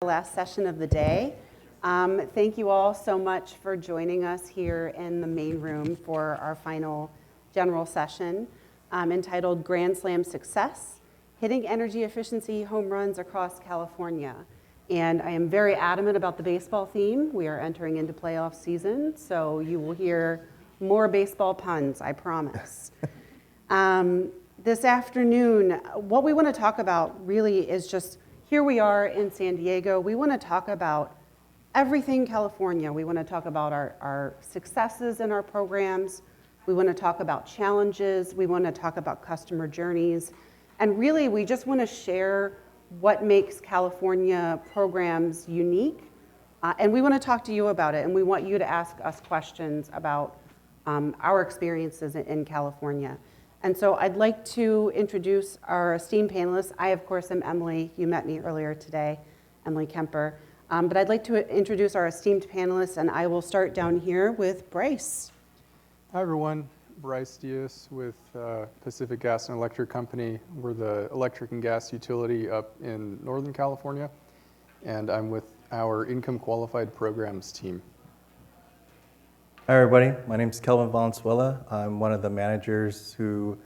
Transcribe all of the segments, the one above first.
Last session of the day. Thank you all so much for joining us here in the main room for our final general session entitled Grand Slam Success, Hitting Energy Efficiency Home Runs Across California. And I am very adamant about the baseball theme. We are entering into playoff season, so you will hear more baseball puns, I promise. This afternoon, what we want to talk about really is just here we are in San Diego. We want to talk about everything California. We want to talk about our successes in our programs. We want to talk about challenges. We want to talk about customer journeys. And really, we just want to share what makes California programs unique. And we want to talk to you about it. And we want you to ask us questions about our experiences in California. And so I'd like to introduce our esteemed panelists. I, of course, am Emily. You met me earlier today, Emily Kemper. But I'd like to introduce our esteemed panelists, and I will start down here with Bryce. Hi, everyone. Bryce Dias with Pacific Gas and Electric Company. We're the electric and gas utility up in Northern California, and I'm with our income qualified programs team. Hi everybody, my name is Kelvin Valenzuela. I'm one of the managers who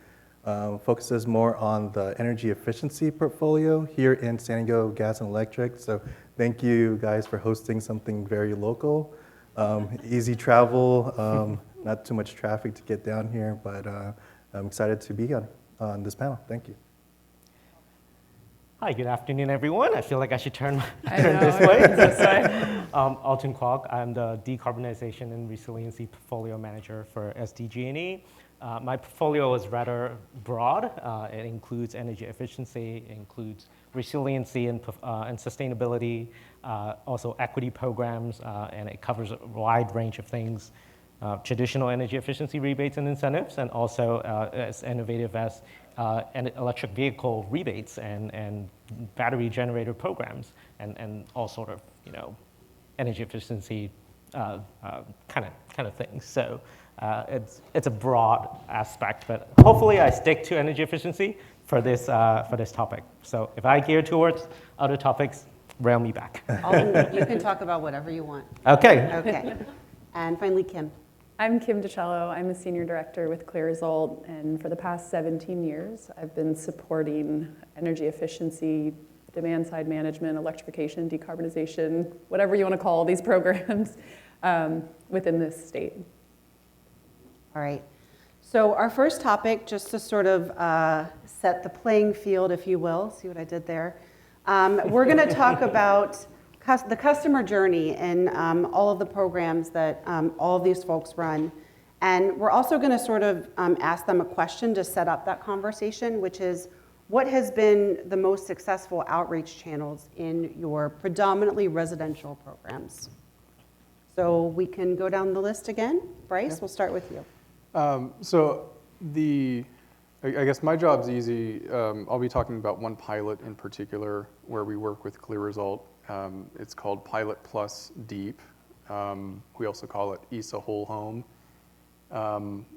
focuses more on the energy efficiency portfolio here in San Diego Gas and Electric. So thank you guys for hosting something very local. Easy travel, not too much traffic to get down here, but I'm excited to be on this panel. Thank you. Hi, good afternoon, everyone. I feel like I should turn this way. Alton Kwok, I'm the Decarbonization and Resiliency Portfolio Manager for SDG&E. My portfolio is rather broad. It includes energy efficiency, it includes resiliency and sustainability, also equity programs, and it covers a wide range of things. Traditional energy efficiency rebates and incentives, and also as innovative as electric vehicle rebates and battery generator programs, and all sort of energy efficiency kind of things. So it's a broad aspect, but hopefully I stick to energy efficiency for this topic. So if I gear towards other topics, rail me back. You can talk about whatever you want. Okay. Okay. And finally, Kim. I'm Kim DiCello. I'm a senior director with CLEAResult, and for the past 17 years, I've been supporting energy efficiency, demand-side management, electrification, decarbonization, whatever you want to call these programs within this state. All right. So our first topic, just to sort of set the playing field, if you will, see what I did there, we're going to talk about the customer journey in all of the programs that all of these folks run. And we're also going to sort of ask them a question to set up that conversation, which is, what has been the most successful outreach channels in your predominantly residential programs? So we can go down the list again. Bryce, we'll start with you. I guess my job's easy. I'll be talking about one pilot in particular where we work with CLEAResult. It's called Pilot Plus Deep. We also call it ESA Whole Home.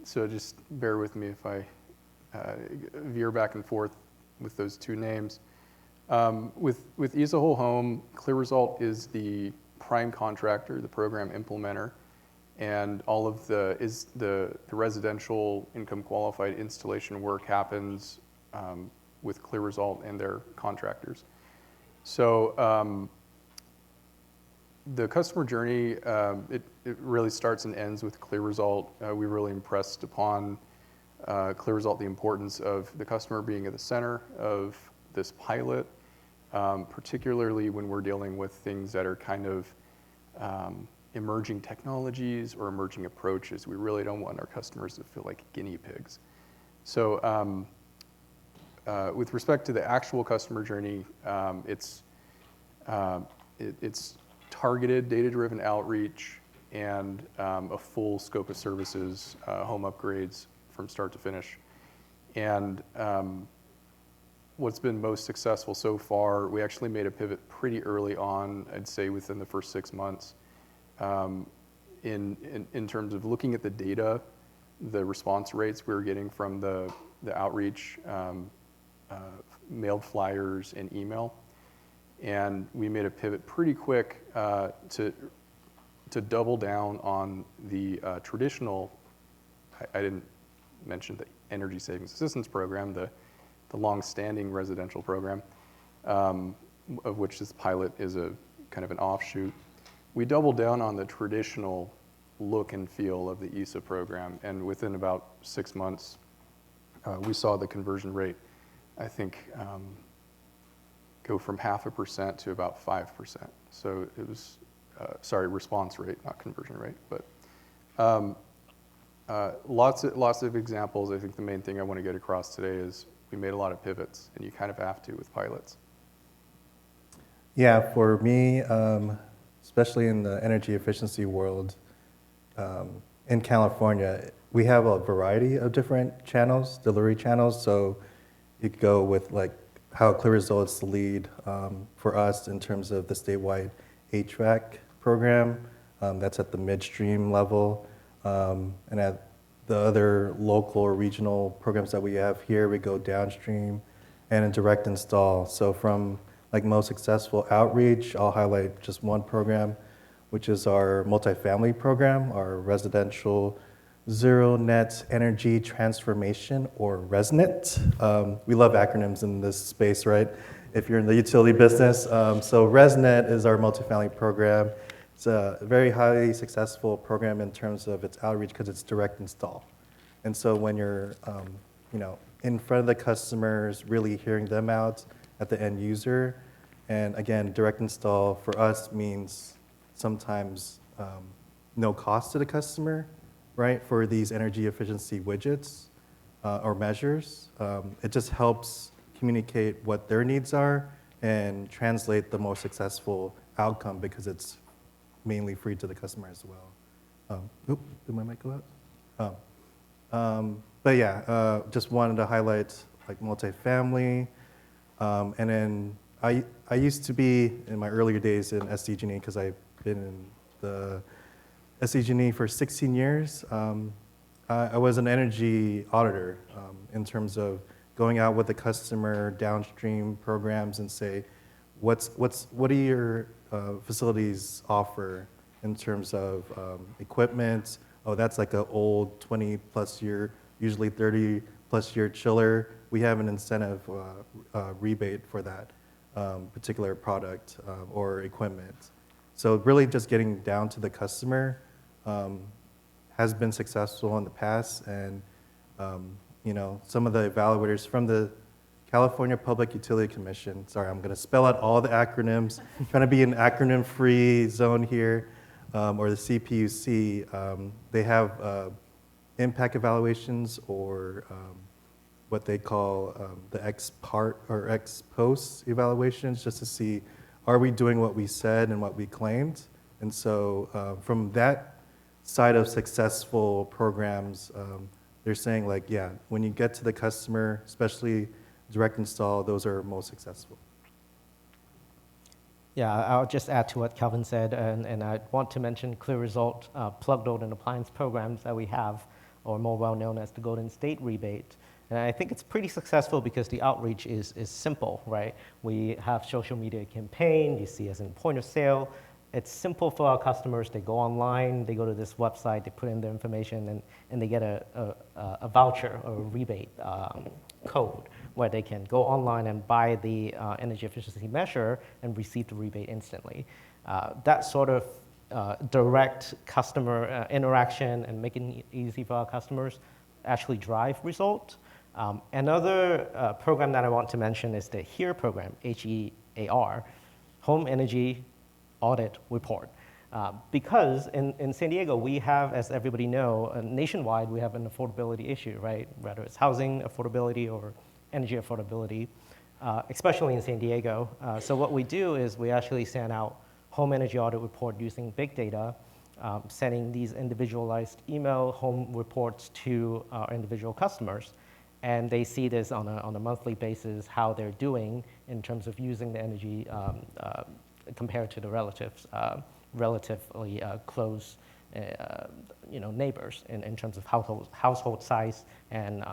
So just bear with me if I veer back and forth with those two names. With ESA Whole Home, CLEAResult is the prime contractor, the program implementer, and all of the residential income qualified installation work happens with CLEAResult and their contractors. So the customer journey, it really starts and ends with CLEAResult. We really impressed upon CLEAResult the importance of the customer being at the center of this pilot, particularly when we're dealing with things that are kind of emerging technologies or emerging approaches. We really don't want our customers to feel like guinea pigs. So with respect to the actual customer journey, it's targeted data-driven outreach and a full scope of services, home upgrades from start to finish. And what's been most successful so far, we actually made a pivot pretty early on, I'd say within the first 6 months, in terms of looking at the data, the response rates we were getting from the outreach, mailed flyers and email. And we made a pivot pretty quick to double down on the traditional, I didn't mention the Energy Savings Assistance Program, the long-standing residential program, of which this pilot is a kind of an offshoot. We doubled down on the traditional look and feel of the ESA program, and within about 6 months, we saw the conversion rate, I think, go from 0.5% to about 5%. So it was, response rate, not conversion rate. But lots of examples. I think the main thing I want to get across today is we made a lot of pivots, and you kind of have to with pilots. Yeah, for me, especially in the energy efficiency world, in California, we have a variety of different channels, delivery channels. So you could go with like how CLEAResult is the lead for us in terms of the statewide HVAC program. That's at the midstream level. And at the other local or regional programs that we have here, we go downstream and in direct install. So from like most successful outreach, I'll highlight just one program, which is our multifamily program, our residential zero net energy transformation, or ResNet. We love acronyms in this space, right? If you're in the utility business. So ResNet is our multifamily program. It's a very highly successful program in terms of its outreach because it's direct install. And so when you're in front of the customers, really hearing them out at the end user, and again, direct install for us means sometimes no cost to the customer, right, for these energy efficiency widgets or measures. It just helps communicate what their needs are and translate the most successful outcome because it's mainly free to the customer as well. Did my mic go out? But yeah, just wanted to highlight like multifamily. And then I used to be, in my earlier days, in SDG&E because I've been in the SDG&E for 16 years. I was an energy auditor in terms of going out with the customer downstream programs and say, what do your facilities offer in terms of equipment? Oh, that's like an old 20 plus year, usually 30 plus year chiller. We have an incentive rebate for that particular product or equipment. So really just getting down to the customer has been successful in the past, and some of the evaluators from the California Public Utility Commission, sorry, I'm going to spell out all the acronyms, trying to be an acronym-free zone here, or the CPUC, they have impact evaluations or what they call the ex part or ex post evaluations, just to see, are we doing what we said and what we claimed? And so from that side of successful programs, they're saying like, yeah, when you get to the customer, especially direct install, those are most successful. Yeah, I'll just add to what Kelvin said, and I want to mention CLEAResult plug-load and appliance programs that we have, or more well known as the Golden State Rebate. And I think it's pretty successful because the outreach is simple, right? We have social media campaign, you see us in point of sale. It's simple for our customers. They go online, they go to this website, they put in their information, and they get a voucher or a rebate code where they can go online and buy the energy efficiency measure and receive the rebate instantly. That sort of direct customer interaction and making it easy for our customers actually drive result. Another program that I want to mention is the HEAR program, HEAR, Home Energy Audit Report. Because in San Diego, we have, as everybody know, nationwide, we have an affordability issue, right? Whether it's housing affordability or energy affordability, especially in San Diego. So what we do is we actually send out home energy audit report using big data, sending these individualized email home reports to our individual customers. And they see this on a monthly basis, how they're doing in terms of using the energy compared to the relatively close neighbors in terms of household size and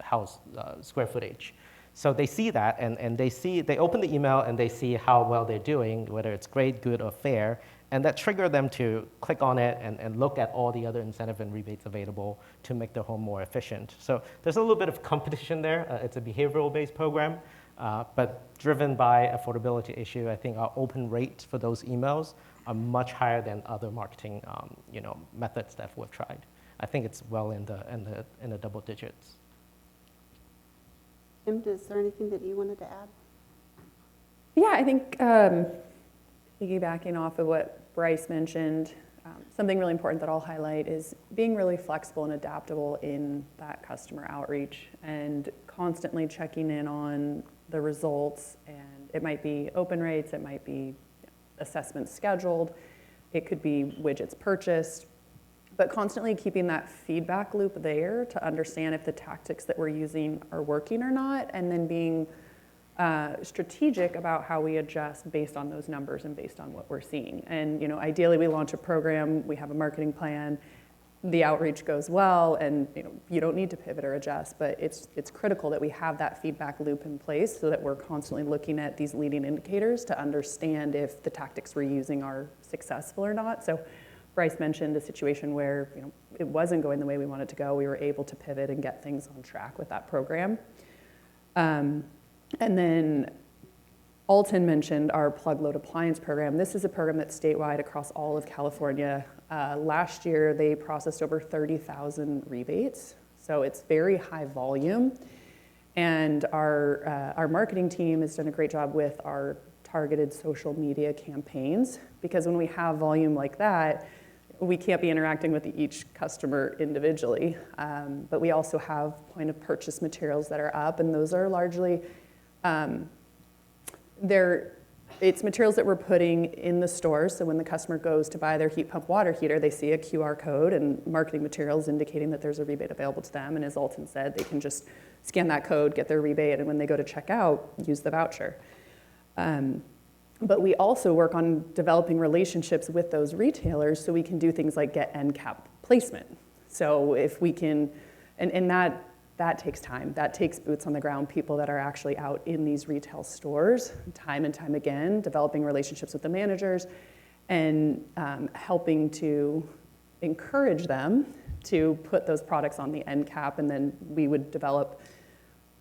house square footage. So they see that, and they open the email and they see how well they're doing, whether it's great, good, or fair, and that trigger them to click on it and look at all the other incentive and rebates available to make their home more efficient. So there's a little bit of competition there. It's a behavioral-based program, but driven by affordability issue. I think our open rates for those emails are much higher than other marketing methods that we've tried. I think it's well in the double digits. Kim, is there anything that you wanted to add? Yeah, I think piggybacking off of what Bryce mentioned, something really important that I'll highlight is being really flexible and adaptable in that customer outreach and constantly checking in on the results. And it might be open rates, it might be assessments scheduled, it could be widgets purchased, but constantly keeping that feedback loop there to understand if the tactics that we're using are working or not, and then being strategic about how we adjust based on those numbers and based on what we're seeing. And ideally, we launch a program, we have a marketing plan, the outreach goes well, and you don't need to pivot or adjust, but it's critical that we have that feedback loop in place so that we're constantly looking at these leading indicators to understand if the tactics we're using are successful or not. So Bryce mentioned a situation where it wasn't going the way we wanted to go. We were able to pivot and get things on track with that program. And then Alton mentioned our plug load appliance program. This is a program that's statewide across all of California. Last year, they processed over 30,000 rebates, so it's very high volume. And our marketing team has done a great job with our targeted social media campaigns, because when we have volume like that, we can't be interacting with each customer individually. But we also have point of purchase materials that are up, and those are largely it's materials that we're putting in the stores. So when the customer goes to buy their heat pump water heater, they see a QR code and marketing materials indicating that there's a rebate available to them. And as Alton said, they can just scan that code, get their rebate, and when they go to check out, use the voucher. But we also work on developing relationships with those retailers so we can do things like get end cap placement. So if we can, and that takes time. That takes boots on the ground, people that are actually out in these retail stores time and time again, developing relationships with the managers and helping to encourage them to put those products on the end cap, and then we would develop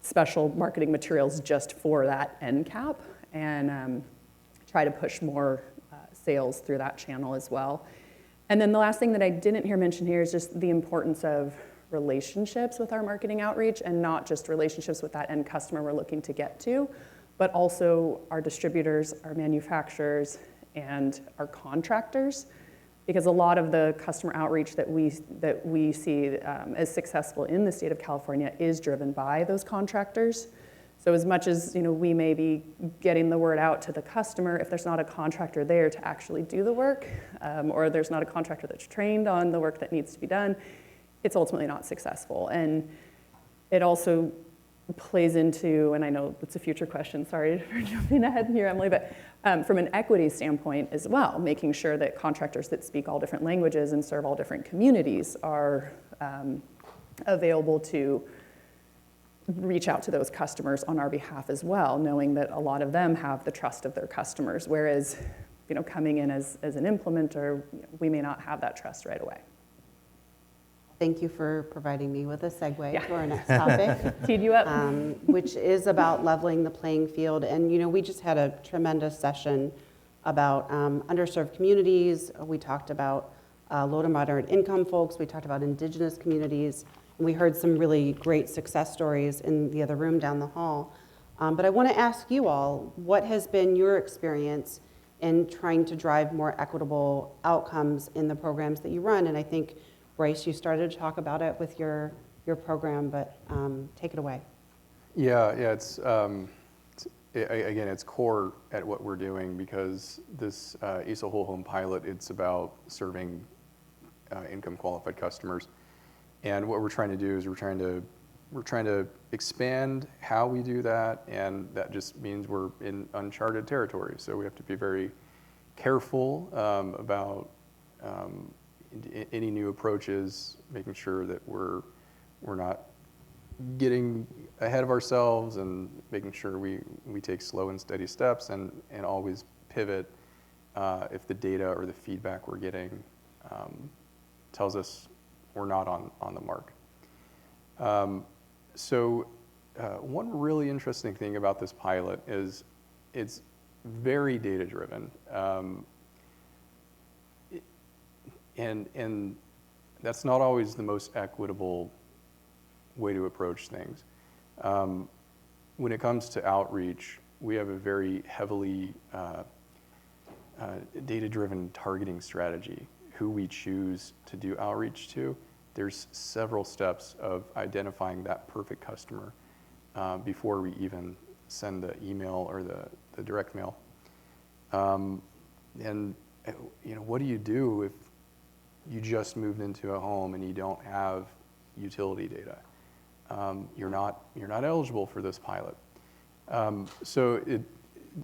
special marketing materials just for that end cap and try to push more sales through that channel as well. And then the last thing that I didn't hear mentioned here is just the importance of relationships with our marketing outreach, and not just relationships with that end customer we're looking to get to, but also our distributors, our manufacturers, and our contractors. Because a lot of the customer outreach that we see as successful in the state of California is driven by those contractors. So as much as we may be getting the word out to the customer, if there's not a contractor there to actually do the work, or there's not a contractor that's trained on the work that needs to be done, it's ultimately not successful. And it also plays into, and I know it's a future question, sorry for jumping ahead here, Emily, but from an equity standpoint as well, making sure that contractors that speak all different languages and serve all different communities are available to reach out to those customers on our behalf as well, knowing that a lot of them have the trust of their customers, whereas coming in as an implementer, we may not have that trust right away. Thank you for providing me with a segue to our next topic. Teed you up. Which is about leveling the playing field. And we just had a tremendous session about underserved communities. We talked about low to moderate income folks. We talked about indigenous communities. And we heard some really great success stories in the other room down the hall. But I want to ask you all, what has been your experience in trying to drive more equitable outcomes in the programs that you run? And I think, Bryce, you started to talk about it with your program, but take it away. Yeah, it's again, it's core at what we're doing, because this ESA Whole Home pilot, it's about serving income qualified customers. And what we're trying to do is we're trying to expand how we do that, and that just means we're in uncharted territory. So we have to be very careful about any new approaches, making sure that we're not getting ahead of ourselves and making sure we take slow and steady steps and always pivot if the data or the feedback we're getting tells us we're not on the mark. One really interesting thing about this pilot is it's very data-driven. And that's not always the most equitable way to approach things. When it comes to outreach, we have a very heavily data-driven targeting strategy. Who we choose to do outreach to, there's several steps of identifying that perfect customer before we even send the email or the direct mail. And what do you do if you just moved into a home and you don't have utility data? You're not eligible for this pilot.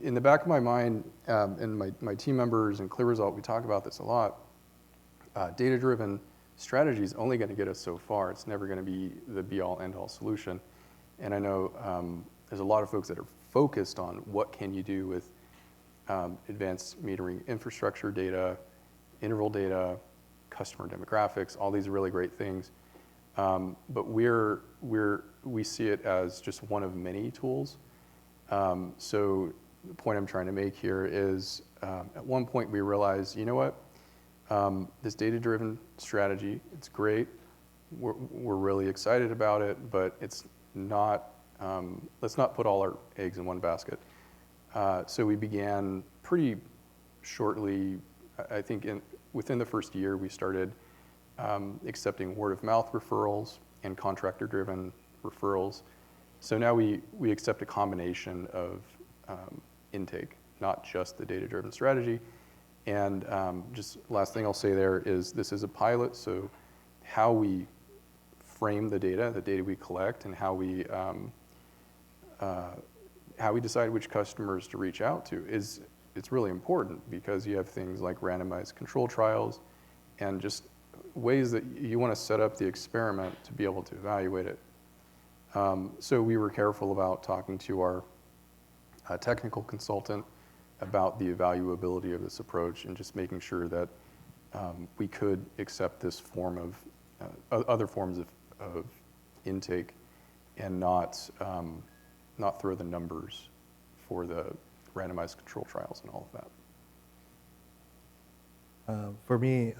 In the back of my mind, and my team members and CLEAResult, we talk about this a lot. Data-driven strategy is only going to get us so far. It's never going to be the be-all, end-all solution. And I know there's a lot of folks that are focused on what can you do with advanced metering infrastructure data, interval data, customer demographics, all these really great things. But we see it as just one of many tools. So the point I'm trying to make here is at one point we realized, you know what? This data-driven strategy, it's great. We're really excited about it, but it's not, let's not put all our eggs in one basket. So we began pretty shortly, I think within the first year, we started accepting word-of-mouth referrals and contractor-driven referrals. So now we accept a combination of intake, not just the data-driven strategy. And just last thing I'll say there is this is a pilot, so how we frame the data we collect, and how we decide which customers to reach out to it's really important, because you have things like randomized control trials and just ways that you want to set up the experiment to be able to evaluate it. So we were careful about talking to our technical consultant about the evaluability of this approach and just making sure that we could accept this form of other forms of intake and not throw the numbers for the randomized control trials and all of that. For me,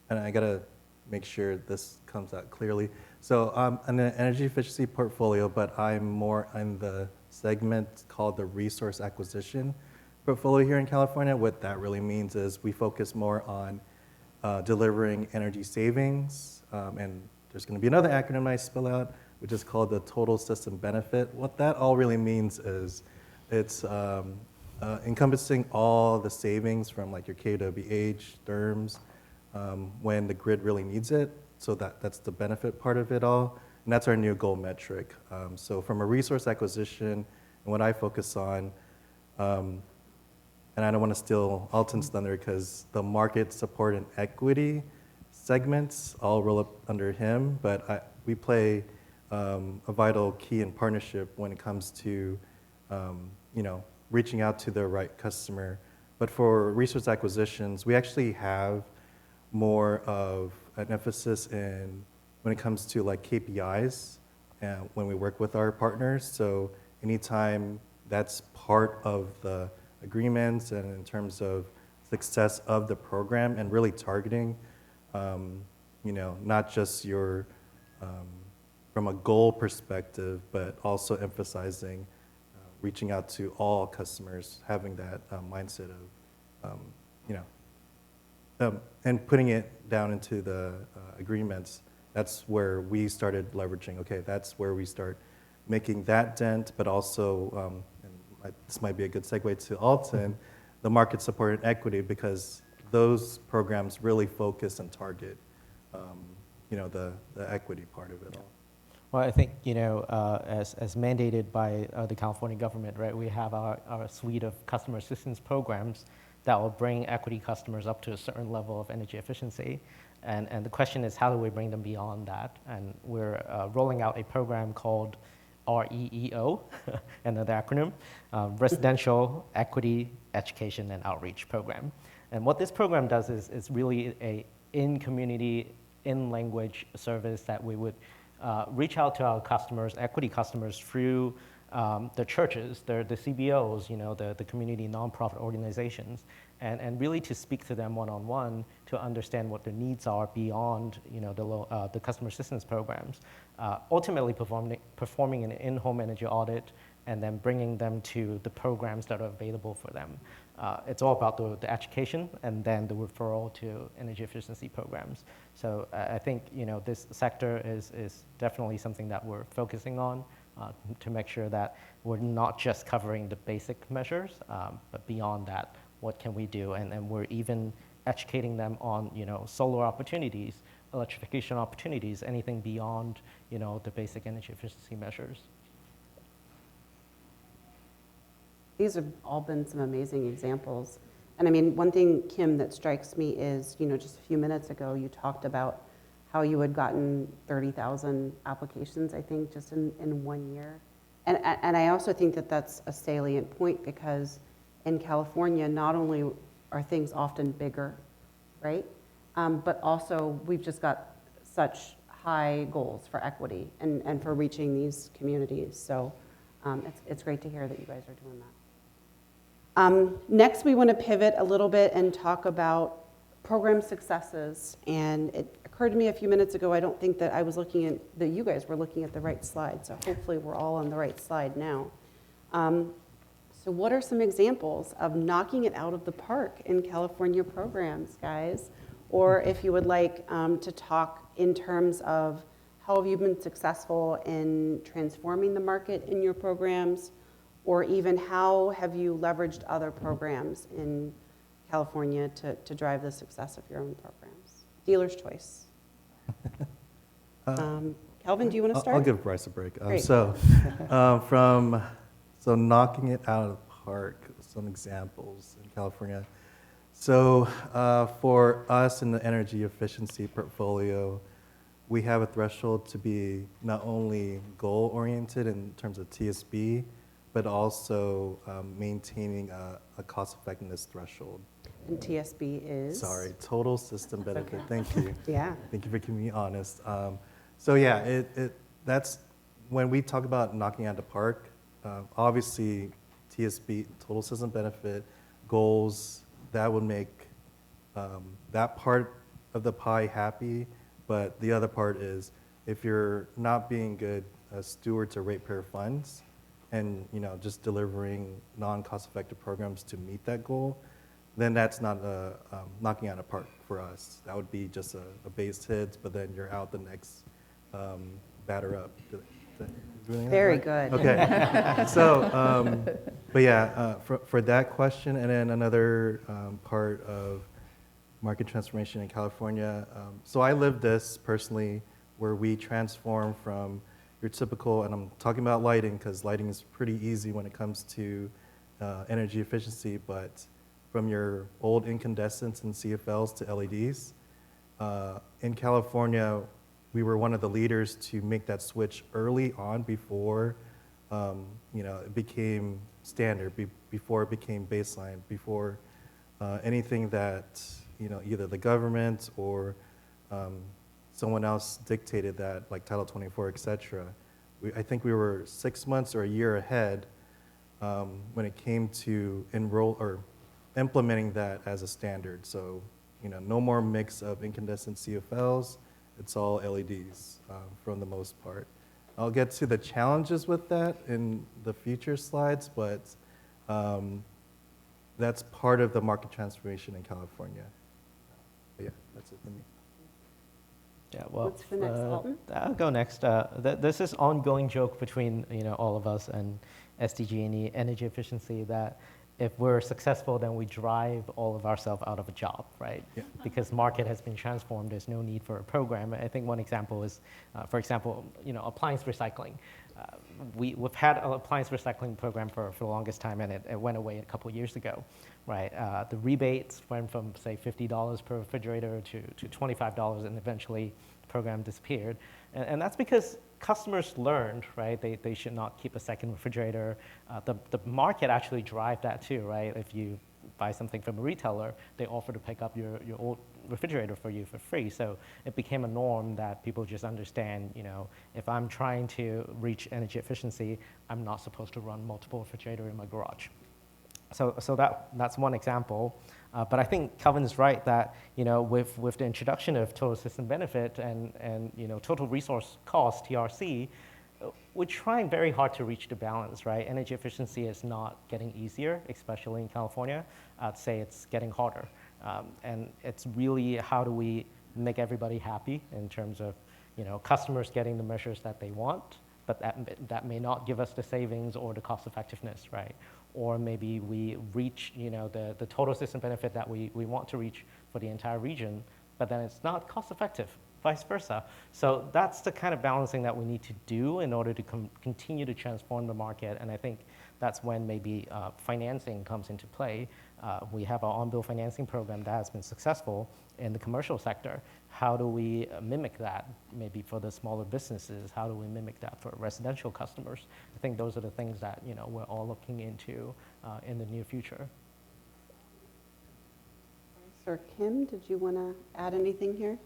and I gotta make sure this comes out clearly. So I'm in an energy efficiency portfolio, but I'm more in the segment called the resource acquisition portfolio here in California. What that really means is we focus more on delivering energy savings, and there's going to be another acronym I spell out, which is called the total system benefit. What that all really means is it's encompassing all the savings from like your kWh, therms, when the grid really needs it. So that's the benefit part of it all. And that's our new goal metric. So from a resource acquisition, and what I focus on, and I don't want to steal Alton's thunder because the market support and equity segments all roll up under him, but we play a vital key in partnership when it comes to reaching out to the right customer. But for resource acquisitions, we actually have more of an emphasis in when it comes to like KPIs when we work with our partners. So anytime that's part of the agreements and in terms of success of the program and really targeting, not just your, from a goal perspective, but also emphasizing reaching out to all customers, having that mindset of, and putting it down into the agreements. That's where we started leveraging. Okay, that's where we start making that dent, but also, and this might be a good segue to Alton, the market support and equity, because those programs really focus and target, the equity part of it all. Well, I think, as mandated by the California government, right, we have our suite of customer assistance programs that will bring equity customers up to a certain level of energy efficiency. And the question is, how do we bring them beyond that? And we're rolling out a program called REEO, another acronym, Residential Equity Education and Outreach Program. And what this program does is really a in-community, in-language service that we would reach out to our customers, equity customers, through the churches, the CBOs, the community nonprofit organizations, and really to speak to them one-on-one to understand what their needs are beyond the customer assistance programs. Ultimately performing an in-home energy audit and then bringing them to the programs that are available for them. It's all about the education and then the referral to energy efficiency programs. So I think this sector is definitely something that we're focusing on to make sure that we're not just covering the basic measures, but beyond that, what can we do? And we're even educating them on solar opportunities, electrification opportunities, anything beyond the basic energy efficiency measures. These have all been some amazing examples. And I mean, one thing, Kim, that strikes me is, just a few minutes ago, you talked about how you had gotten 30,000 applications, I think, just in 1 year. And I also think that that's a salient point because in California, not only are things often bigger, right? But also we've just got such high goals for equity and for reaching these communities. So it's great to hear that you guys are doing that. Next, we want to pivot a little bit and talk about program successes. And it occurred to me a few minutes ago, I don't think that that you guys were looking at the right slide. So hopefully we're all on the right slide now. So what are some examples of knocking it out of the park in California programs, guys? Or if you would like to talk in terms of how have you been successful in transforming the market in your programs, or even how have you leveraged other programs in California to drive the success of your own programs? Dealer's choice. Kelvin, do you want to start? I'll give Bryce a break. Great. So knocking it out of the park, some examples in California. So for us in the energy efficiency portfolio, we have a threshold to be not only goal-oriented in terms of TSB, but also maintaining a cost-effectiveness threshold. And TSB is? Sorry, total system benefit. Okay. Thank you. Yeah. Thank you for keeping me honest. So yeah, that's when we talk about knocking out of the park. Obviously, TSB, total system benefit, goals, that would make that part of the pie happy. But the other part is if you're not being good stewards of ratepayer funds and just delivering non-cost-effective programs to meet that goal, then that's not knocking out of the park for us. That would be just a base hit, but then you're out the next batter up. Very good. Okay. So, but yeah, for that question, and then another part of market transformation in California. So I lived this personally, where we transform from your typical, and I'm talking about lighting because lighting is pretty easy when it comes to energy efficiency, but from your old incandescents and CFLs to LEDs. In California, we were one of the leaders to make that switch early on before it became standard, before it became baseline, before anything that either the government or someone else dictated that, like Title 24, et cetera. I think we were 6 months or a year ahead when it came to enroll or implementing that as a standard. So, no more mix of incandescent CFLs. It's all LEDs from the most part. I'll get to the challenges with that in the future slides, but that's part of the market transformation in California. But yeah, that's it for me. Yeah, well, What's the next, Alton? I'll go next. This is ongoing joke between all of us and SDG&E energy efficiency that if we're successful, then we drive all of ourselves out of a job, right? Yeah. Because market has been transformed, there's no need for a program. I think one example is, for example, appliance recycling. we've had an appliance recycling program for the longest time, and it went away a couple of years ago, right? The rebates went from, say, $50 per refrigerator to $25, and eventually the program disappeared. And that's because customers learned, right, they should not keep a second refrigerator. The market actually drive that too, right? If you buy something from a retailer, they offer to pick up your old refrigerator for you for free. So it became a norm that people just understand, you know, if I'm trying to reach energy efficiency, I'm not supposed to run multiple refrigerators in my garage. So that's one example. But I think Kelvin is right that, you know, with the introduction of total system benefit and you know, total resource cost, TRC, we're trying very hard to reach the balance, right? Energy efficiency is not getting easier, especially in California. I'd say it's getting harder. And it's really how do we make everybody happy in terms of, you know, customers getting the measures that they want, but that may not give us the savings or the cost effectiveness, right? Or maybe we reach, you know, the total system benefit that we want to reach for the entire region, but then it's not cost effective, vice versa. So that's the kind of balancing that we need to do in order to continue to transform the market. And I think that's when maybe financing comes into play. We have our on-bill financing program that has been successful in the commercial sector. How do we mimic that maybe for the smaller businesses? How do we mimic that for residential customers? I think those are the things that, you know, we're all looking into in the near future. Sir Kim, did you want to add anything here?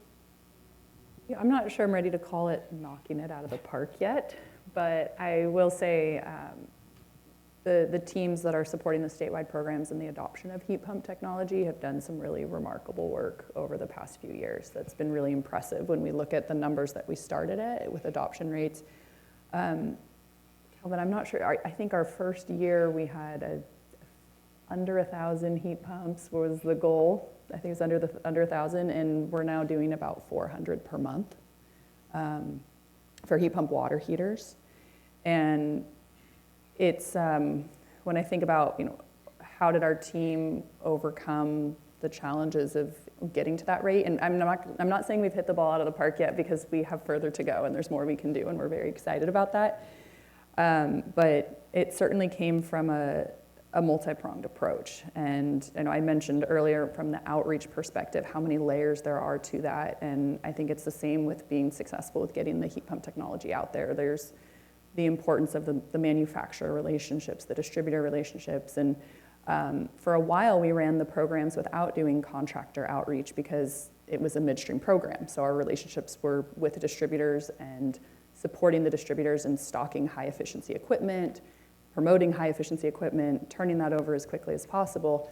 Yeah, I'm not sure I'm ready to call it knocking it out of the park yet, but I will say the teams that are supporting the statewide programs and the adoption of heat pump technology have done some really remarkable work over the past few years. That's been really impressive when we look at the numbers that we started at with adoption rates. Kelvin, I'm not sure, I think our first year we had under 1,000 heat pumps was the goal. I think it was under 1,000, and we're now doing about 400 per month for heat pump water heaters. And it's, when I think about, you know, how did our team overcome the challenges of getting to that rate? And I'm not saying we've hit the ball out of the park yet, because we have further to go and there's more we can do, and we're very excited about that. But it certainly came from a multi-pronged approach. And I know I mentioned earlier from the outreach perspective how many layers there are to that. And I think it's the same with being successful with getting the heat pump technology out there. There's the importance of the manufacturer relationships, the distributor relationships. And for a while, we ran the programs without doing contractor outreach because it was a midstream program. So our relationships were with the distributors and supporting the distributors and stocking high efficiency equipment, promoting high efficiency equipment, turning that over as quickly as possible.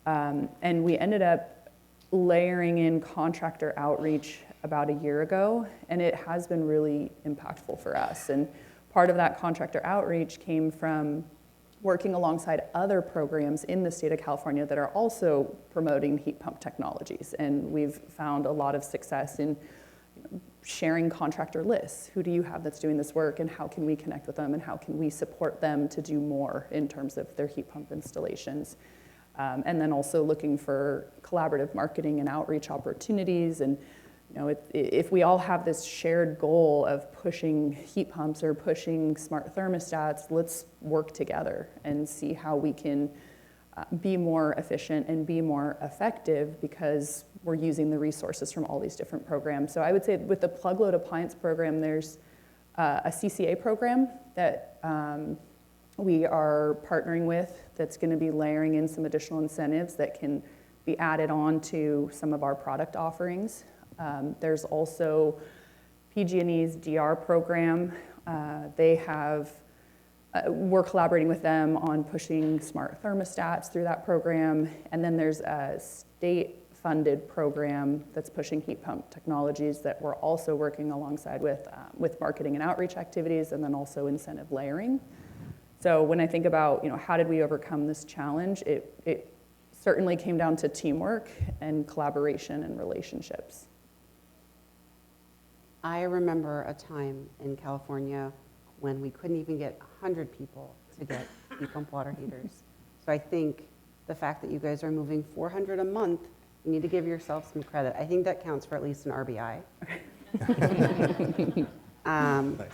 And we ended up layering in contractor outreach about a year ago, and it has been really impactful for us. And part of that contractor outreach came from working alongside other programs in the state of California that are also promoting heat pump technologies. And we've found a lot of success in sharing contractor lists. Who do you have that's doing this work, and how can we connect with them, and how can we support them to do more in terms of their heat pump installations? And then also looking for collaborative marketing and outreach opportunities. And you know, if we all have this shared goal of pushing heat pumps or pushing smart thermostats, let's work together and see how we can be more efficient and be more effective, because we're using the resources from all these different programs. So I would say with the plug load appliance program, there's a CCA program that we are partnering with that's going to be layering in some additional incentives that can be added on to some of our product offerings. There's also PG&E's DR program. We're collaborating with them on pushing smart thermostats through that program. And then there's a state-funded program that's pushing heat pump technologies that we're also working alongside with marketing and outreach activities, and then also incentive layering. So when I think about, you know, how did we overcome this challenge, it certainly came down to teamwork and collaboration and relationships. I remember a time in California when we couldn't even get 100 people to get heat pump water heaters. So I think the fact that you guys are moving 400 a month, you need to give yourself some credit. I think that counts for at least an RBI. Nice.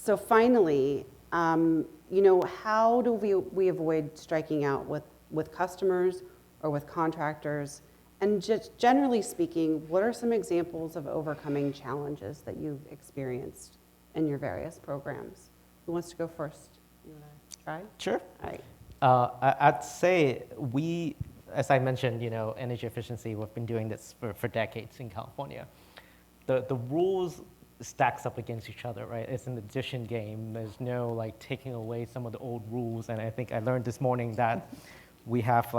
So finally, how do we avoid striking out with customers or with contractors? And just generally speaking, what are some examples of overcoming challenges that you've experienced in your various programs? Who wants to go first? You want to try? Sure. All right. I'd say as I mentioned, energy efficiency, we've been doing this for decades in California. The rules stacks up against each other, right? It's an addition game. There's no taking away some of the old rules. And I think I learned this morning that we have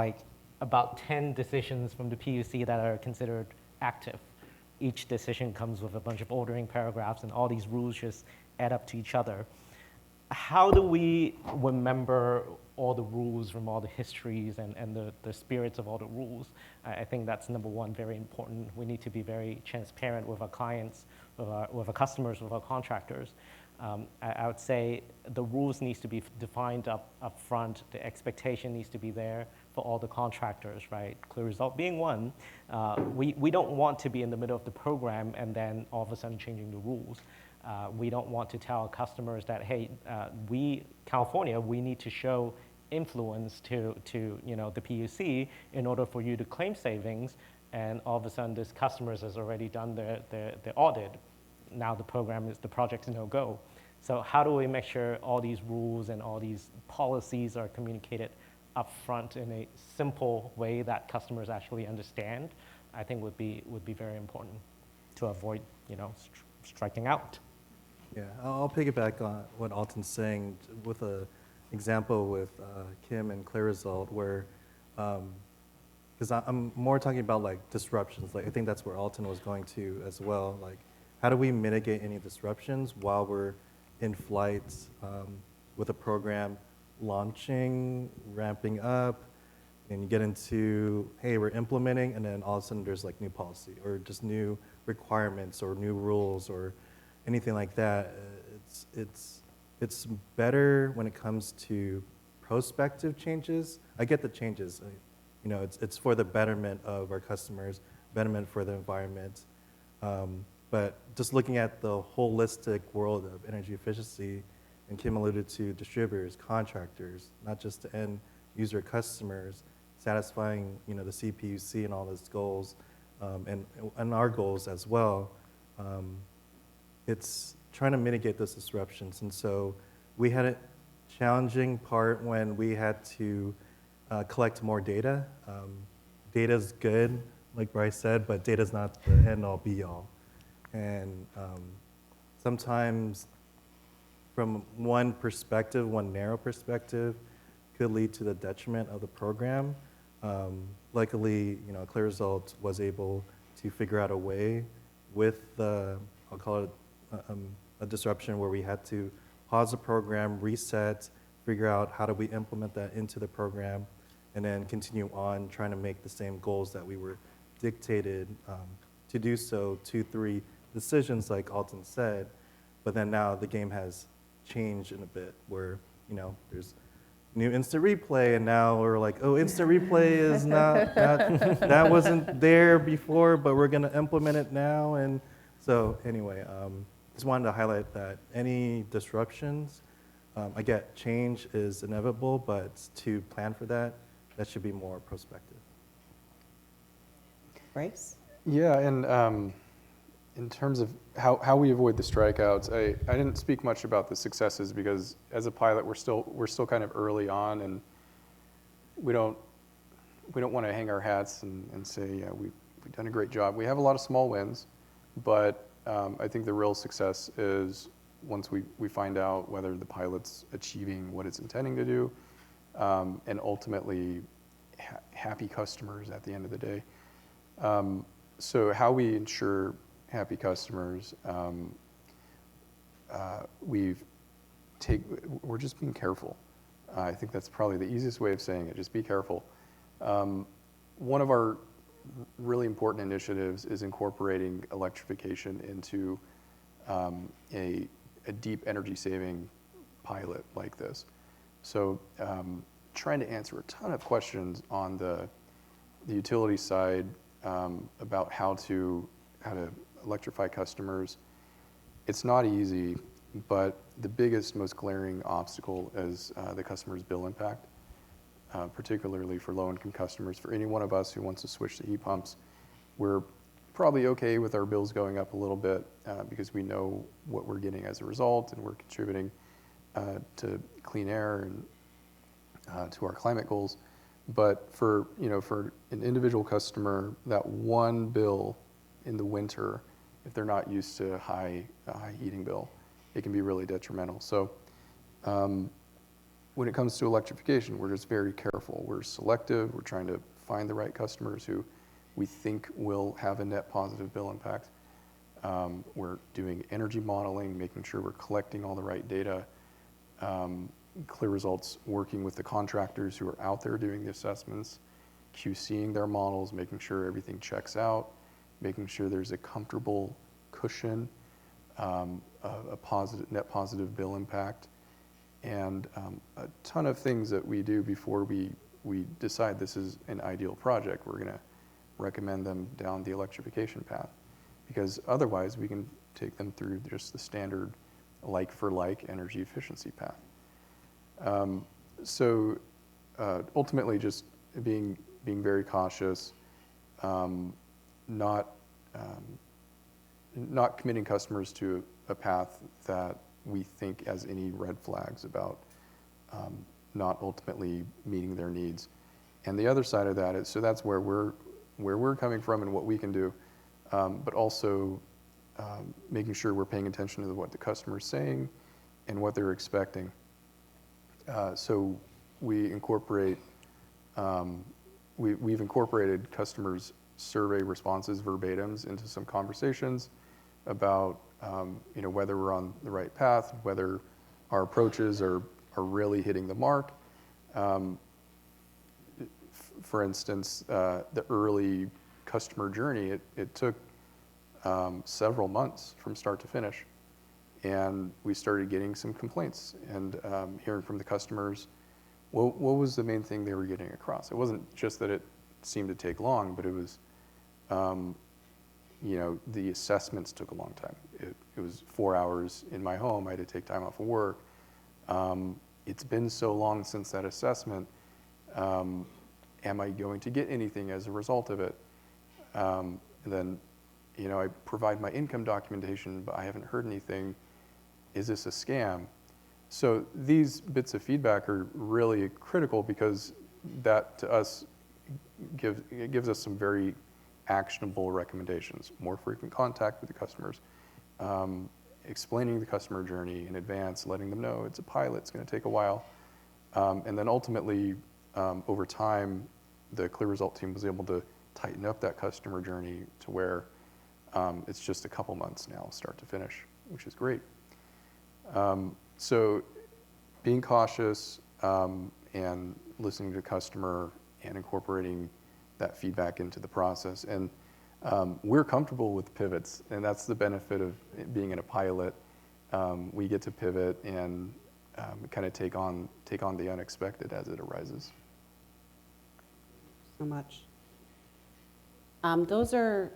about 10 decisions from the PUC that are considered active. Each decision comes with a bunch of ordering paragraphs, and all these rules just add up to each other. How do we remember all the rules from all the histories and the spirits of all the rules? I think that's number one, very important. We need to be very transparent with our clients, with our customers, with our contractors. I would say the rules needs to be defined up front. The expectation needs to be there for all the contractors, right? CLEAResult being one. We don't want to be in the middle of the program and then all of a sudden changing the rules. We don't want to tell customers that, hey, California, we need to show influence to the PUC in order for you to claim savings, and all of a sudden this customer has already done their audit. Now the project is no go. So how do we make sure all these rules and all these policies are communicated upfront in a simple way that customers actually understand? I think would be very important to avoid striking out. Yeah, I'll piggyback on what Alton's saying with an example with Kim and CLEAResult, where, because I'm more talking about disruptions. I think that's where Alton was going to as well. How do we mitigate any disruptions while we're in flight with a program launching, ramping up, and you get into, hey, we're implementing, and then all of a sudden there's new policy or just new requirements or new rules or anything like that. It's better when it comes to prospective changes. I get the changes. It's for the betterment of our customers, betterment for the environment. But just looking at the holistic world of energy efficiency, and Kim alluded to distributors, contractors, not just the end user customers, satisfying the CPUC and all its goals, and our goals as well. It's trying to mitigate those disruptions. And so we had a challenging part when we had to collect more data. Data's good, like Bryce said, but data's not the end-all, be-all. And sometimes from one perspective, one narrow perspective, could lead to the detriment of the program. Luckily, CLEAResult was able to figure out a way with I'll call it a disruption where we had to pause the program, reset, figure out how do we implement that into the program, and then continue on trying to make the same goals that we were dictated to do so, 2-3 decisions like Alton said, but then now the game has changed in a bit where, there's new instant replay, and now we're like, oh, instant replay is not that wasn't there before, but we're gonna implement it now. And so anyway, just wanted to highlight that any disruptions, I get change is inevitable, but to plan for that should be more prospective. Bryce? Yeah, and in terms of how we avoid the strikeouts, I didn't speak much about the successes because as a pilot, we're still kind of early on, and we don't want to hang our hats and say, yeah, we've done a great job. We have a lot of small wins, but I think the real success is once we find out whether the pilot's achieving what it's intending to do, and ultimately happy customers at the end of the day. So how we ensure happy customers, we're just being careful. I think that's probably the easiest way of saying it, just be careful. One of our really important initiatives is incorporating electrification into a deep energy saving pilot like this. So trying to answer a ton of questions on the utility side about how to electrify customers. It's not easy. But the biggest, most glaring obstacle is the customer's bill impact, particularly for low-income customers. For any one of us who wants to switch to heat pumps, we're probably okay with our bills going up a little bit because we know what we're getting as a result, and we're contributing to clean air and to our climate goals. But for an individual customer, that one bill in the winter, if they're not used to a high heating bill, it can be really detrimental. So when it comes to electrification, we're just very careful. We're selective. We're trying to find the right customers who we think will have a net positive bill impact. We're doing energy modeling, making sure we're collecting all the right data. CLEAResult's working with the contractors who are out there doing the assessments, QCing their models, making sure everything checks out, making sure there's a comfortable cushion, a net positive bill impact, and a ton of things that we do before we decide this is an ideal project. We're going to recommend them down the electrification path, because otherwise we can take them through just the standard like-for-like energy efficiency path. So ultimately, just being very cautious, not committing customers to a path that we think has any red flags about not ultimately meeting their needs. And the other side of that is, so that's where we're coming from and what we can do, but also making sure we're paying attention to what the customer's saying and what they're expecting. So we incorporate, we've incorporated customers' survey responses verbatims into some conversations about whether we're on the right path, whether our approaches are really hitting the mark. For instance, the early customer journey, it took several months from start to finish. And we started getting some complaints and hearing from the customers, what was the main thing they were getting across? It wasn't just that it seemed to take long, but it was, the assessments took a long time. It was 4 hours in my home. I had to take time off of work. It's been so long since that assessment. Am I going to get anything as a result of it? And then, I provide my income documentation, but I haven't heard anything. Is this a scam? So these bits of feedback are really critical, because that to us gives us some very actionable recommendations. More frequent contact with the customers, explaining the customer journey in advance, letting them know it's a pilot, it's going to take a while. And then ultimately, over time, the CLEAResult team was able to tighten up that customer journey to where it's just a couple months now, start to finish, which is great. So being cautious and listening to the customer and incorporating that feedback into the process. And we're comfortable with pivots, and that's the benefit of being in a pilot. We get to pivot and kind of take on the unexpected as it arises. So much. Those are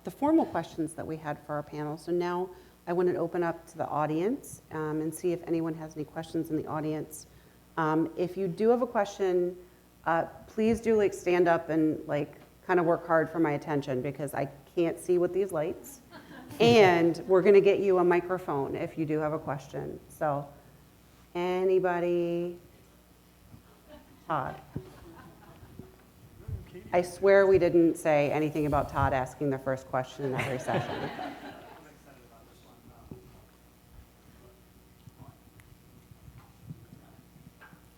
the formal questions that we had for our panel. So now I want to open up to the audience and see if anyone has any questions in the audience. If you do have a question, please do stand up and kind of work hard for my attention, because I can't see with these lights. And we're going to get you a microphone if you do have a question. So anybody? Todd. I swear we didn't say anything about Todd asking the first question in every session.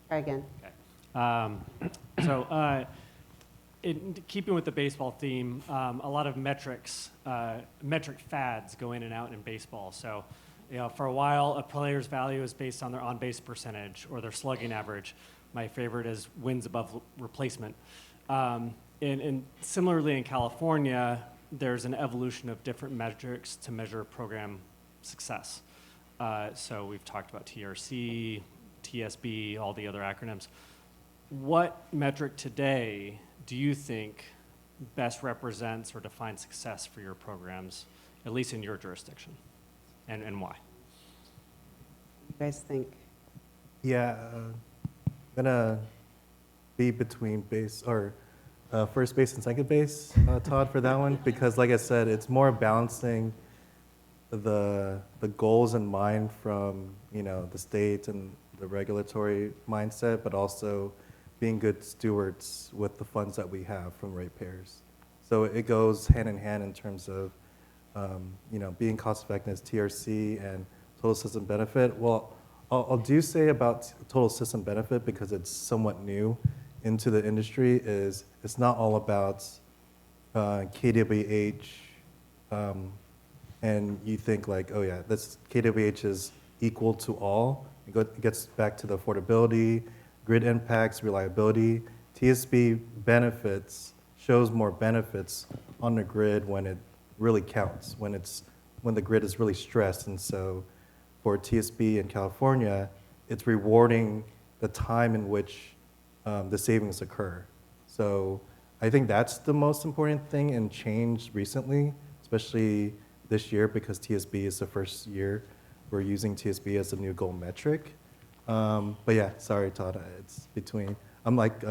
Try again. Okay. So in keeping with the baseball theme, a lot of metric fads go in and out in baseball. So for a while, a player's value is based on their on-base percentage or their slugging average. My favorite is wins above replacement. And similarly in California, there's an evolution of different metrics to measure program success. So we've talked about TRC, TSB, all the other acronyms. What metric today do you think best represents or defines success for your programs, at least in your jurisdiction, and why? you guys think? Yeah, gonna be between first base and second base, Todd, for that one, because like I said, it's more balancing the goals in mind from the state and the regulatory mindset, but also being good stewards with the funds that we have from ratepayers. So it goes hand in hand in terms of being cost effective as TRC and total system benefit. Well, I'll do say about total system benefit, because it's somewhat new into the industry, is it's not all about KWH, and you think like, oh yeah, this KWH is equal to all. It gets back to the affordability, grid impacts, reliability. TSB benefits shows more benefits on the grid when it really counts, when the grid is really stressed. And so for TSB in California, it's rewarding the time in which the savings occur. So I think that's the most important thing and change recently, especially this year, because TSB is the first year we're using TSB as a new goal metric. But yeah, sorry, Todd, it's between, I'm like,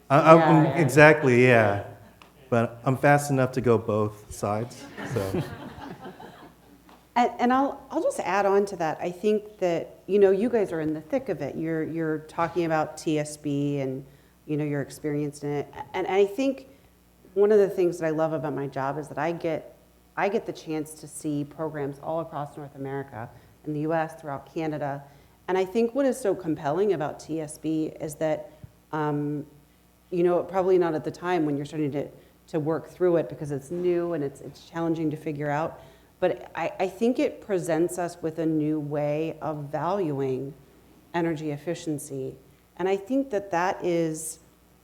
exactly, yeah. But I'm fast enough to go both sides, so. And I'll just add on to that. I think that, you guys are in the thick of it. You're talking about TSB and, you're experienced in it. And I think one of the things that I love about my job is that I get the chance to see programs all across North America, in the US, throughout Canada. And I think what is so compelling about TSB is that, probably not at the time when you're starting to work through it, because it's new and it's challenging to figure out. But I think it presents us with a new way of valuing energy efficiency. And I think that is,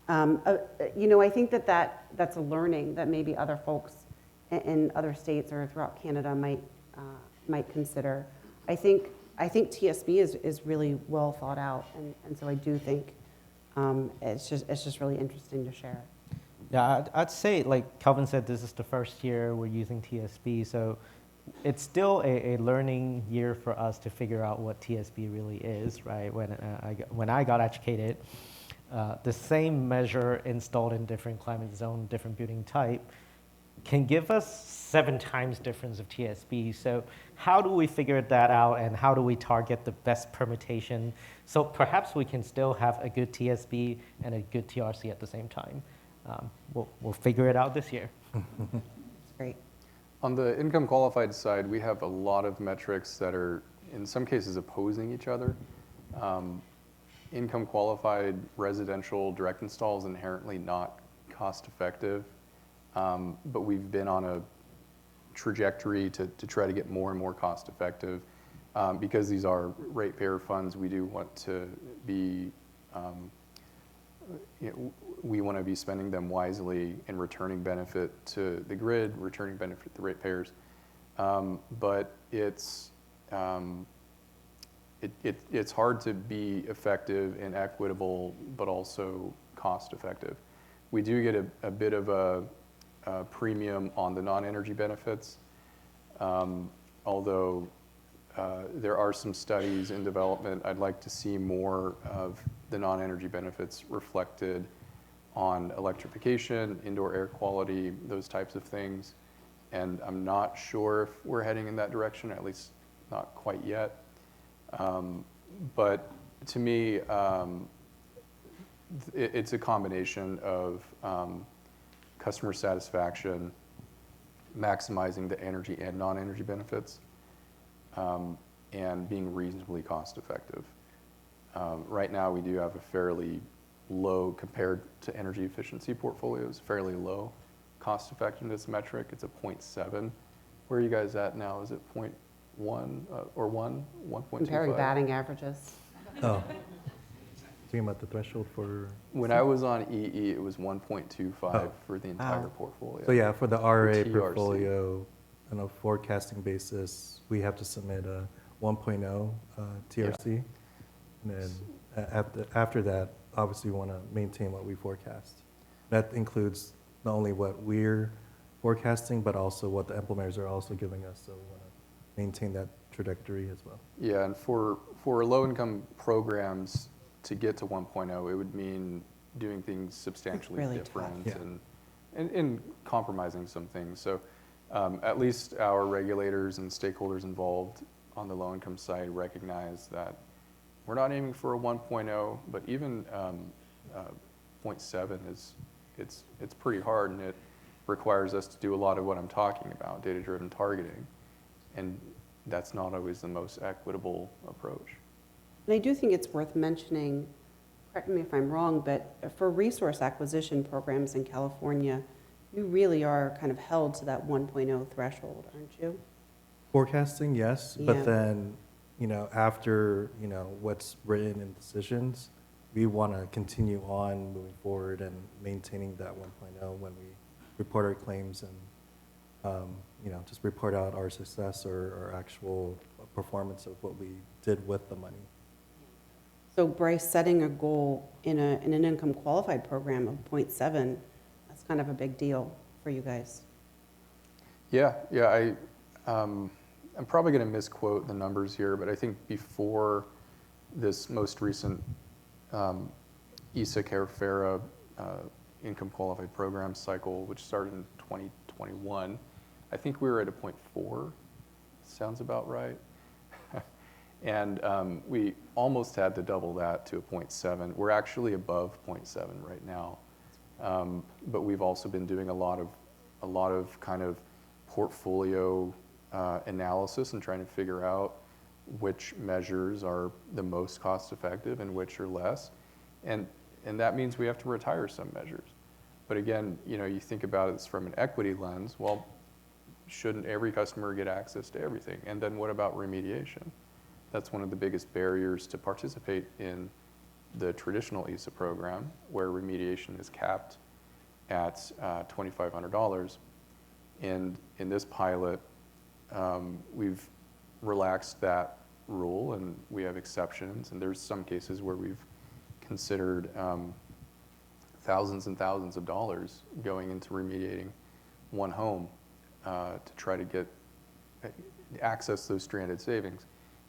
I think that's a learning that maybe other folks in other states or throughout Canada might consider. I think TSB is really well thought out, and so I do think it's just really interesting to share. Yeah, I'd say, like Kelvin said, this is the first year we're using TSB, so it's still a learning year for us to figure out what TSB really is, right? When I got educated, the same measure installed in different climate zone, different building type, can give us 7 times difference of TSB. So how do we figure that out, and how do we target the best permutation? So perhaps we can still have a good TSB and a good TRC at the same time. We'll figure it out this year. That's great. On the income qualified side, we have a lot of metrics that are, in some cases, opposing each other. Income qualified residential direct install is inherently not cost effective, but we've been on a trajectory to try to get more and more cost effective. Because these are ratepayer funds, we do want to be, we want to be spending them wisely and returning benefit to the grid, returning benefit to the ratepayers. But it's hard to be effective and equitable, but also cost effective. We do get a bit of a premium on the non-energy benefits, although there are some studies in development. I'd like to see more of the non-energy benefits reflected on electrification, indoor air quality, those types of things. And I'm not sure if we're heading in that direction, at least not quite yet. But to me, it's a combination of customer satisfaction, maximizing the energy and non-energy benefits, and being reasonably cost effective. Right now, we do have a fairly low, compared to energy efficiency portfolios, fairly low cost effectiveness metric. It's a 0.7. Where are you guys at now? Is it 0.1 or 1.25? Comparing batting averages. Oh. Talking about the threshold for? When I was on EE, it was 1.25 for the entire Wow. portfolio. So yeah, for the RA TRC. portfolio, on a forecasting basis, we have to submit a 1.0 TRC. And then after that, obviously we want to maintain what we forecast. That includes not only what we're forecasting, but also what the implementers are also giving us. So we want to maintain that trajectory as well. Yeah, and for low-income programs to get to 1.0, it would mean doing things substantially really different tough. and compromising some things. So at least our regulators and stakeholders involved on the low-income side recognize that we're not aiming for a 1.0, but even 0.7 it's pretty hard, and it requires us to do a lot of what I'm talking about, data-driven targeting, and that's not always the most equitable approach. And I do think it's worth mentioning, correct me if I'm wrong, but for resource acquisition programs in California, you really are kind of held to that 1.0 threshold, aren't you? Forecasting, yes, Yeah. but then, after, what's written in decisions, we want to continue on moving forward and maintaining that 1.0 when we report our claims and, just report out our success or our actual performance of what we did with the money. So Bryce, setting a goal in an income qualified program of 0.7, that's kind of a big deal for you guys. Yeah, I'm probably going to misquote the numbers here, but I think before this most recent ISA CARE-FARA income qualified program cycle, which started in 2021, I think we were at a 0.4. Sounds about right. And we almost had to double that to a 0.7. We're actually above 0.7 right now. But we've also been doing a lot of kind of portfolio analysis and trying to figure out which measures are the most cost effective and which are less. And that means we have to retire some measures. But again, you think about it from an equity lens, well, shouldn't every customer get access to everything? And then what about remediation? That's one of the biggest barriers to participate in the traditional ISA program, where remediation is capped at $2,500. And in this pilot, we've relaxed that rule, and we have exceptions. And there's some cases where we've considered thousands and thousands of dollars going into remediating one home to try to get access those stranded savings,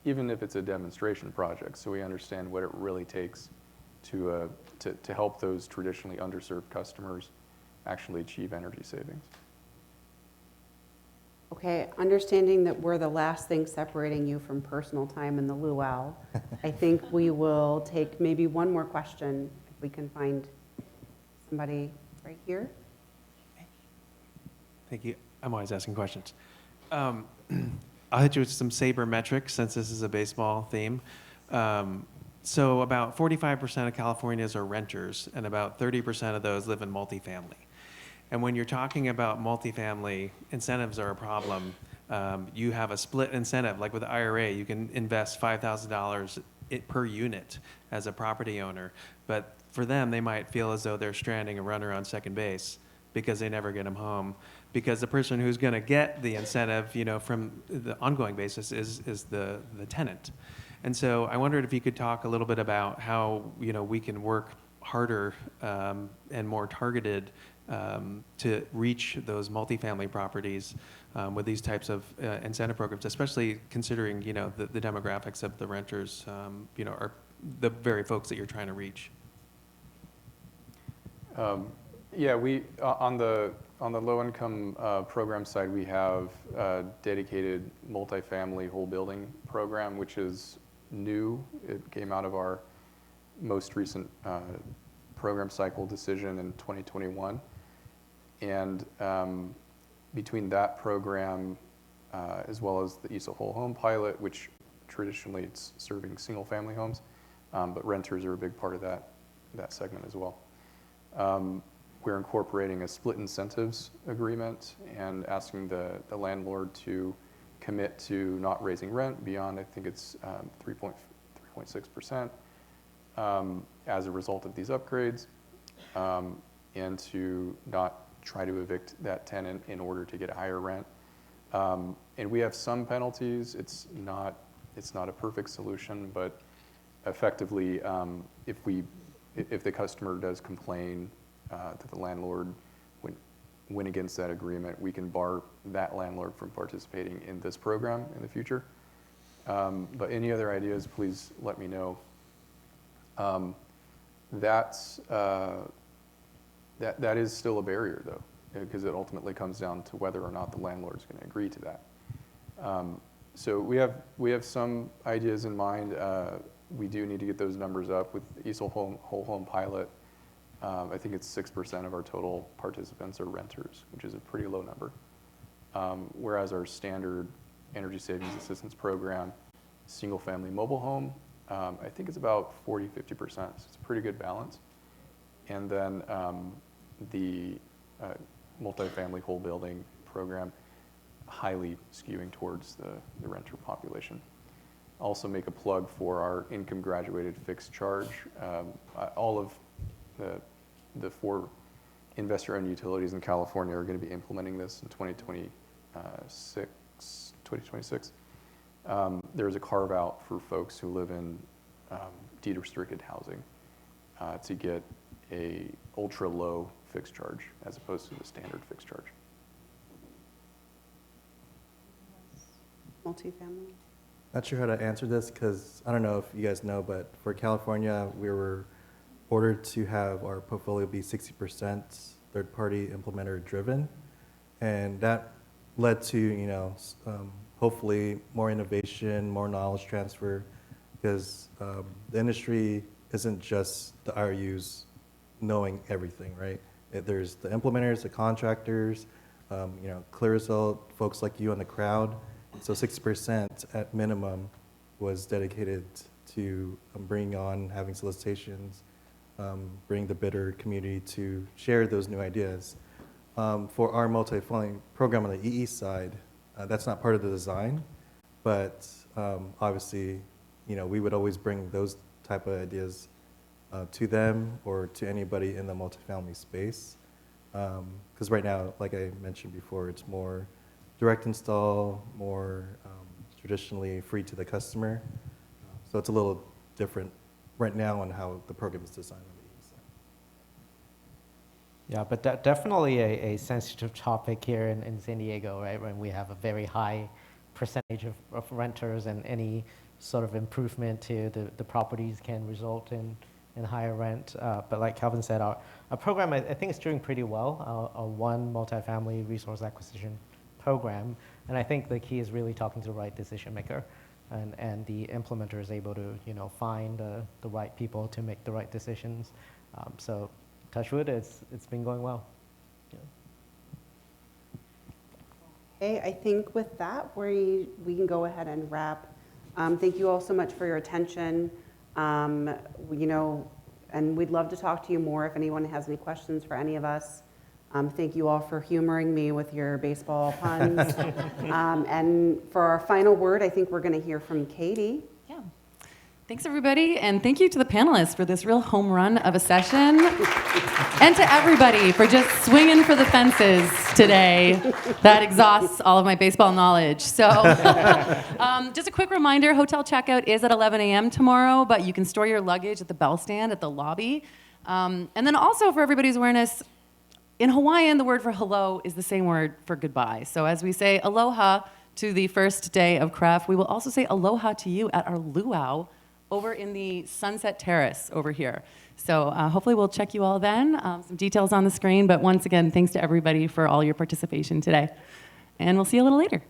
even if it's a demonstration project, so we understand what it really takes to help those traditionally underserved customers actually achieve energy savings. Okay, understanding that we're the last thing separating you from personal time in the luau, I think we will take maybe one more question, if we can find somebody right here. Thank you. I'm always asking questions. I'll hit you with some saber metrics since this is a baseball theme. So about 45% of Californians are renters, and about 30% of those live in multifamily. And when you're talking about multifamily, incentives are a problem. You have a split incentive, like with the IRA, you can invest $5,000 per unit as a property owner. But for them, they might feel as though they're stranding a runner on second base because they never get them home. Because the person who's going to get the incentive, from the ongoing basis is the tenant. And so I wondered if you could talk a little bit about how, we can work harder and more targeted to reach those multifamily properties with these types of incentive programs, especially considering, the demographics of the renters, are the very folks that you're trying to reach. We on the low-income program side, we have a dedicated multifamily whole building program, which is new. It came out of our most recent program cycle decision in 2021. And between that program, as well as the ISA Whole Home pilot, which traditionally it's serving single-family homes, but renters are a big part of that segment as well. We're incorporating a split incentives agreement and asking the landlord to commit to not raising rent beyond, I think it's 3.6% as a result of these upgrades, and to not try to evict that tenant in order to get a higher rent. And we have some penalties. It's not a perfect solution, but effectively, if the customer does complain that the landlord went against that agreement, we can bar that landlord from participating in this program in the future. But any other ideas, please let me know. That is still a barrier, though, because it ultimately comes down to whether or not the landlord's going to agree to that. So we have some ideas in mind. We do need to get those numbers up with ESOL whole home pilot. I think it's 6% of our total participants are renters, which is a pretty low number. Whereas our standard energy savings assistance program, single family mobile home, I think it's about 40, 50%, so it's a pretty good balance. And then the multifamily whole building program, highly skewing towards the renter population. Also make a plug for our income graduated fixed charge. All of the 4 investor-owned utilities in California are going to be implementing this in 2026. There's a carve out for folks who live in deed restricted housing to get a ultra low fixed charge as opposed to the standard fixed charge. Multifamily. Not sure how to answer this because I don't know if you guys know, but for California, we were ordered to have our portfolio be 60% third-party implementer driven, and that led to hopefully more innovation, more knowledge transfer, because the industry isn't just the IRUs knowing everything, right? There's the implementers, the contractors, CLEAResult, folks like you in the crowd. So 60% at minimum was dedicated to bringing on, having solicitations, bring the bidder community to share those new ideas. For our multi-family program on the EE side, that's not part of the design, but obviously, we would always bring those type of ideas to them or to anybody in the multifamily space. Because right now, like I mentioned before, it's more direct install, more traditionally free to the customer. So it's a little different right now on how the program is designed on the EE side. Yeah, but definitely a sensitive topic here in San Diego, right? When we have a very high percentage of renters, and any sort of improvement to the properties can result in higher rent. But like Kelvin said, our program, I think, is doing pretty well. Our one multifamily resource acquisition program, and I think the key is really talking to the right decision maker, and the implementer is able to find the right people to make the right decisions. So touch wood, it's been going well. Yeah. Okay, I think with that, we can go ahead and wrap. Thank you all so much for your attention. And we'd love to talk to you more if anyone has any questions for any of us. Thank you all for humoring me with your baseball puns. And for our final word, I think we're going to hear from Katie. Yeah. Thanks, everybody. And thank you to the panelists for this real home run of a session. And to everybody for just swinging for the fences today. That exhausts all of my baseball knowledge. So just a quick reminder, hotel checkout is at 11 a.m. tomorrow, but you can store your luggage at the bell stand at the lobby. And then also, for everybody's awareness, in Hawaiian, the word for hello is the same word for goodbye. So as we say aloha to the first day of CREF, we will also say aloha to you at our luau over in the Sunset Terrace over here. So hopefully we'll check you all then. Some details on the screen, but once again, thanks to everybody for all your participation today. And we'll see you a little later.